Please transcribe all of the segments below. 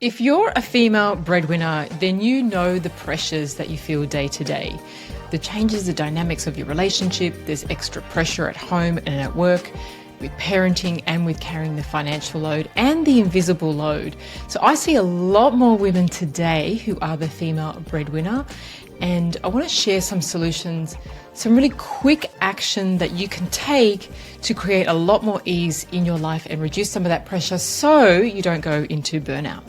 If you're a female breadwinner, then you know the pressures that you feel day to day. The changes, the dynamics of your relationship, there's extra pressure at home and at work, with parenting and with carrying the financial load and the invisible load. So I see a lot more women today who are the female breadwinner, and I want to share some solutions, some really quick action that you can take to create a lot more ease in your life and reduce some of that pressure so you don't go into burnout.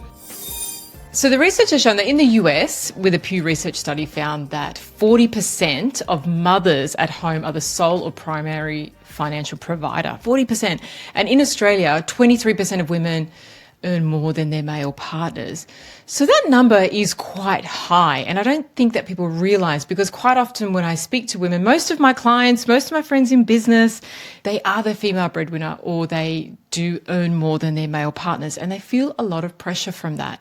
So the research has shown that in the US, with a Pew Research study, found that 40% of mothers at home are the sole or primary financial provider. 40%. And in Australia, 23% of women earn more than their male partners. So that number is quite high. And I don't think that people realize, because quite often when I speak to women, most of my clients, most of my friends in business, they are the female breadwinner or they do earn more than their male partners. And they feel a lot of pressure from that.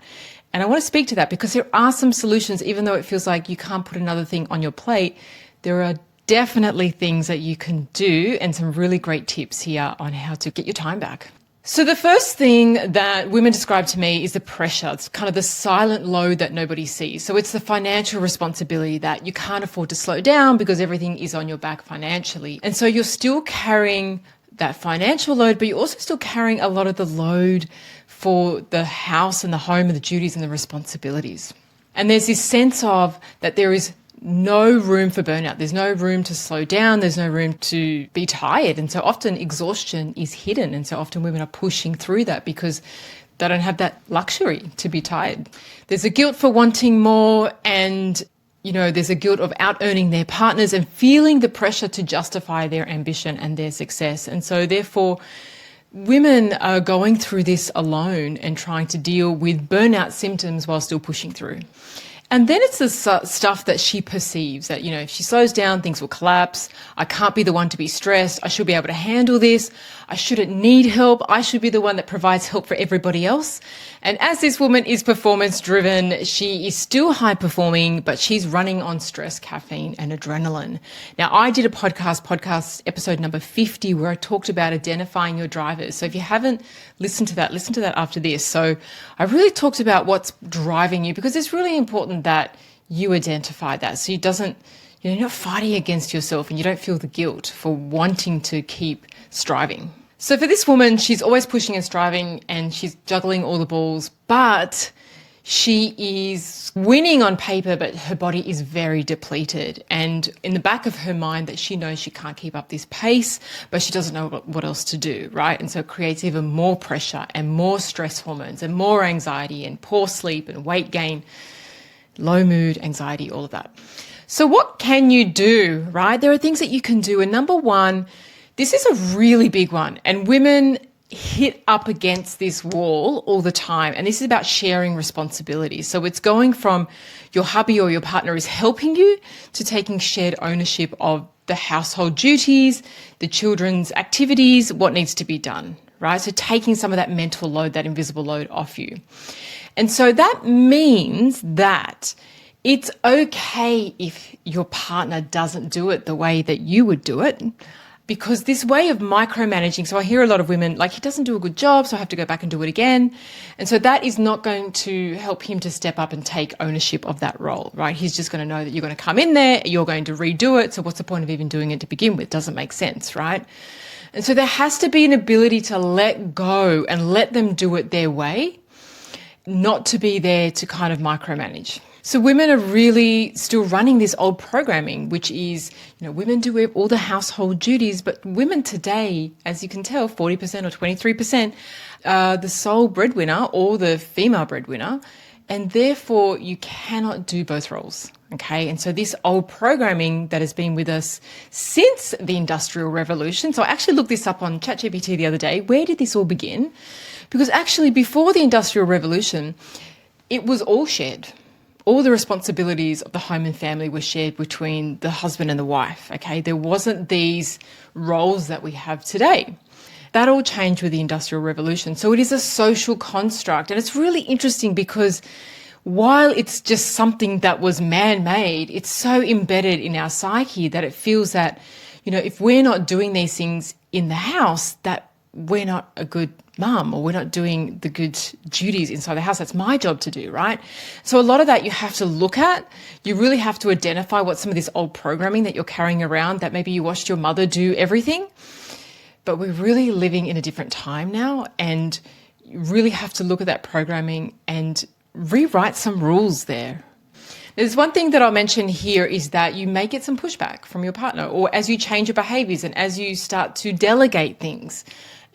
And I want to speak to that because there are some solutions, even though it feels like you can't put another thing on your plate. There are definitely things that you can do and some really great tips here on how to get your time back. So the first thing that women describe to me is the pressure. It's kind of the silent load that nobody sees. So it's the financial responsibility that you can't afford to slow down because everything is on your back financially. And so you're still carrying that financial load, but you're also still carrying a lot of the load for the house and the home and the duties and the responsibilities. And there's this sense of that there is no room for burnout. There's no room to slow down. There's no room to be tired. And so often exhaustion is hidden. And so often women are pushing through that because they don't have that luxury to be tired. There's a guilt for wanting more, and there's a guilt of out-earning their partners and feeling the pressure to justify their ambition and their success. And so therefore, women are going through this alone and trying to deal with burnout symptoms while still pushing through. And then it's the stuff that she perceives that, if she slows down, things will collapse. I can't be the one to be stressed. I should be able to handle this. I shouldn't need help. I should be the one that provides help for everybody else. And as this woman is performance driven, she is still high performing, but she's running on stress, caffeine, and adrenaline. Now, I did a podcast episode number 50, where I talked about identifying your drivers. So if you haven't listened to that, listen to that after this. So I really talked about what's driving you, because it's really important that you identify that. So you're not fighting against yourself and you don't feel the guilt for wanting to keep striving. So for this woman, she's always pushing and striving and she's juggling all the balls, but she is winning on paper, but her body is very depleted. And in the back of her mind that she knows she can't keep up this pace, but she doesn't know what else to do, right? And so it creates even more pressure and more stress hormones and more anxiety and poor sleep and weight gain, low mood, anxiety, all of that. So what can you do, right? There are things that you can do. And number one, this is a really big one. And women hit up against this wall all the time. And this is about sharing responsibilities. So it's going from your hubby or your partner is helping you to taking shared ownership of the household duties, the children's activities, what needs to be done, right? So taking some of that mental load, that invisible load off you. And so that means that it's okay if your partner doesn't do it the way that you would do it, because this way of micromanaging, so I hear a lot of women like, he doesn't do a good job, so I have to go back and do it again. And so that is not going to help him to step up and take ownership of that role, right? He's just going to know that you're going to come in there, you're going to redo it. So what's the point of even doing it to begin with? Doesn't make sense, right? And so there has to be an ability to let go and let them do it their way, not to be there to kind of micromanage. So women are really still running this old programming, which is, women do all the household duties, but women today, as you can tell, 40% or 23% are the sole breadwinner or the female breadwinner, and therefore you cannot do both roles. Okay, and so this old programming that has been with us since the Industrial Revolution. So I actually looked this up on ChatGPT the other day. Where did this all begin? Because actually before the Industrial Revolution, it was all shared. All the responsibilities of the home and family were shared between the husband and the wife. Okay, there wasn't these roles that we have today. That all changed with the Industrial Revolution. So it is a social construct. And it's really interesting because while it's just something that was man-made, it's so embedded in our psyche that it feels that, if we're not doing these things in the house, that we're not a good mum or we're not doing the good duties inside the house. That's my job to do, right? So a lot of that you have to look at. You really have to identify what some of this old programming that you're carrying around, that maybe you watched your mother do everything. But we're really living in a different time now, and you really have to look at that programming and rewrite some rules there. There's one thing that I'll mention here is that you may get some pushback from your partner, or as you change your behaviours and as you start to delegate things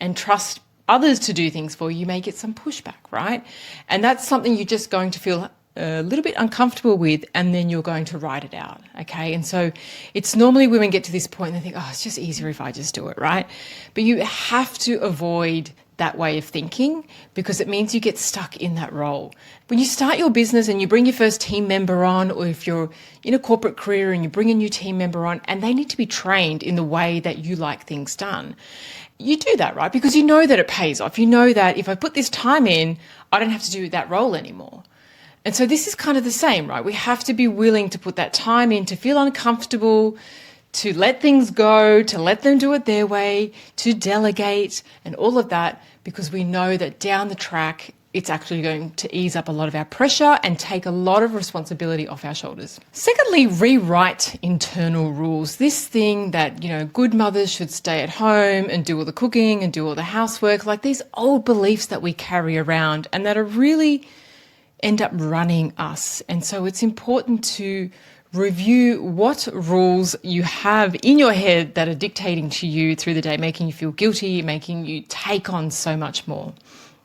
and trust others to do things for you, you may get some pushback, right? And that's something you're just going to feel a little bit uncomfortable with, and then you're going to write it out, okay? And so it's normally women get to this point and they think, oh, it's just easier if I just do it, right? But you have to avoid that way of thinking, because it means you get stuck in that role. When you start your business and you bring your first team member on, or if you're in a corporate career and you bring a new team member on and they need to be trained in the way that you like things done, you do that, right? Because you know that it pays off. You know that if I put this time in, I don't have to do that role anymore. And so this is kind of the same, right? We have to be willing to put that time in, to feel uncomfortable, to let things go, to let them do it their way, to delegate and all of that, because we know that down the track, it's actually going to ease up a lot of our pressure and take a lot of responsibility off our shoulders. Secondly, rewrite internal rules. This thing that, good mothers should stay at home and do all the cooking and do all the housework, like these old beliefs that we carry around and that are really end up running us. And so it's important to review what rules you have in your head that are dictating to you through the day, making you feel guilty, making you take on so much more.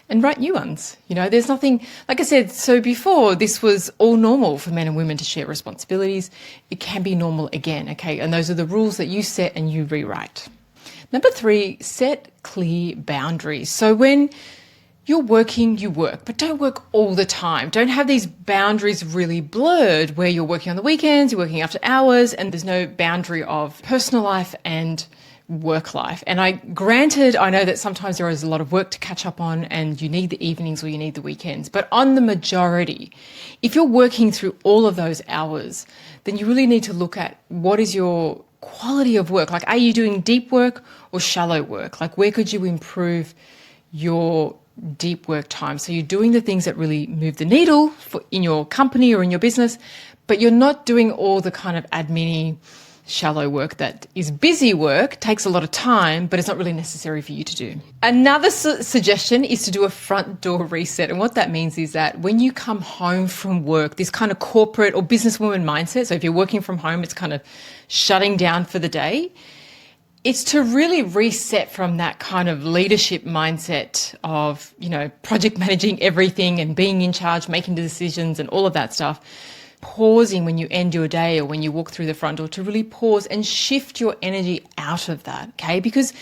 And write new ones. There's nothing, like I said, so before this was all normal for men and women to share responsibilities. It can be normal again, okay? And those are the rules that you set and you rewrite. Number 3, set clear boundaries. So when you're working, you work, but don't work all the time. Don't have these boundaries really blurred where you're working on the weekends, you're working after hours, and there's no boundary of personal life and work life. And I know that sometimes there is a lot of work to catch up on and you need the evenings or you need the weekends, but on the majority, if you're working through all of those hours, then you really need to look at what is your quality of work. Like, are you doing deep work or shallow work? Like, where could you improve your deep work time? So you're doing the things that really move the needle in your company or in your business, but you're not doing all the kind of admin-y shallow work that is busy work, takes a lot of time, but it's not really necessary for you to do. Another suggestion is to do a front door reset. And what that means is that when you come home from work, this kind of corporate or businesswoman mindset, so if you're working from home, it's kind of shutting down for the day. It's to really reset from that kind of leadership mindset of, project managing everything and being in charge, making the decisions and all of that stuff. Pausing when you end your day or when you walk through the front door, to really pause and shift your energy out of that, okay? Because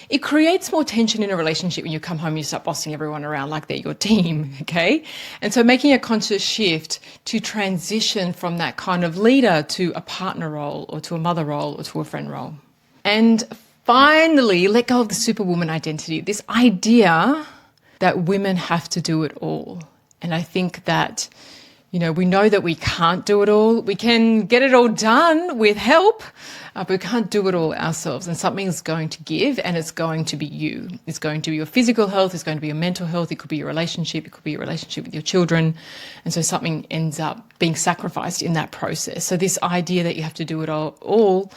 it creates more tension in a relationship when you come home and you start bossing everyone around like they're your team, okay? And so making a conscious shift to transition from that kind of leader to a partner role or to a mother role or to a friend role. And finally, let go of the Superwoman identity, this idea that women have to do it all. And I think that, we know that we can't do it all. We can get it all done with help, but we can't do it all ourselves. And something is going to give, and it's going to be you. It's going to be your physical health. It's going to be your mental health. It could be your relationship. It could be your relationship with your children. And so something ends up being sacrificed in that process. So this idea that you have to do it all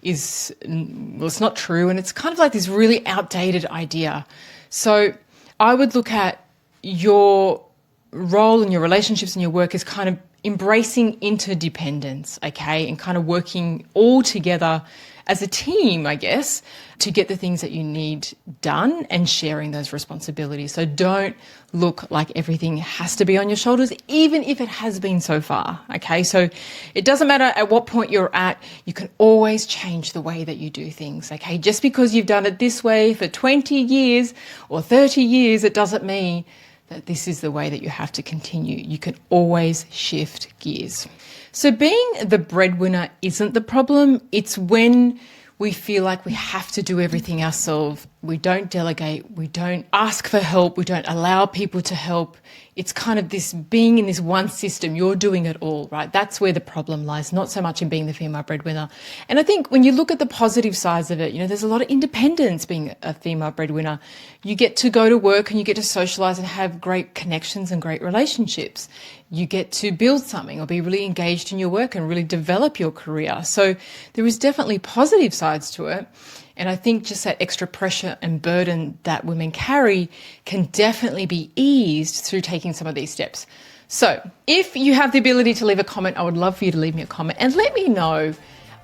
is, it's not true. And it's kind of like this really outdated idea. So I would look at your role in your relationships and your work is kind of embracing interdependence, okay, and kind of working all together as a team, I guess, to get the things that you need done and sharing those responsibilities. So don't look like everything has to be on your shoulders, even if it has been so far, okay? So it doesn't matter at what point you're at, you can always change the way that you do things, okay? Just because you've done it this way for 20 years or 30 years, it doesn't mean that this is the way that you have to continue. You can always shift gears. So being the breadwinner isn't the problem. It's when we feel like we have to do everything ourselves We don't delegate, we don't ask for help, we don't allow people to help. It's kind of this being in this one system, you're doing it all, right? That's where the problem lies, not so much in being the female breadwinner. And I think when you look at the positive sides of it, there's a lot of independence being a female breadwinner. You get to go to work and you get to socialise and have great connections and great relationships. You get to build something or be really engaged in your work and really develop your career. So there is definitely positive sides to it. And I think just that extra pressure and burden that women carry can definitely be eased through taking some of these steps. So if you have the ability to leave a comment, I would love for you to leave me a comment and let me know,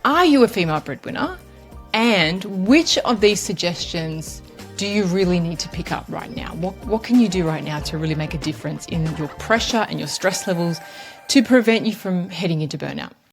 are you a female breadwinner? And which of these suggestions do you really need to pick up right now? What can you do right now to really make a difference in your pressure and your stress levels to prevent you from heading into burnout?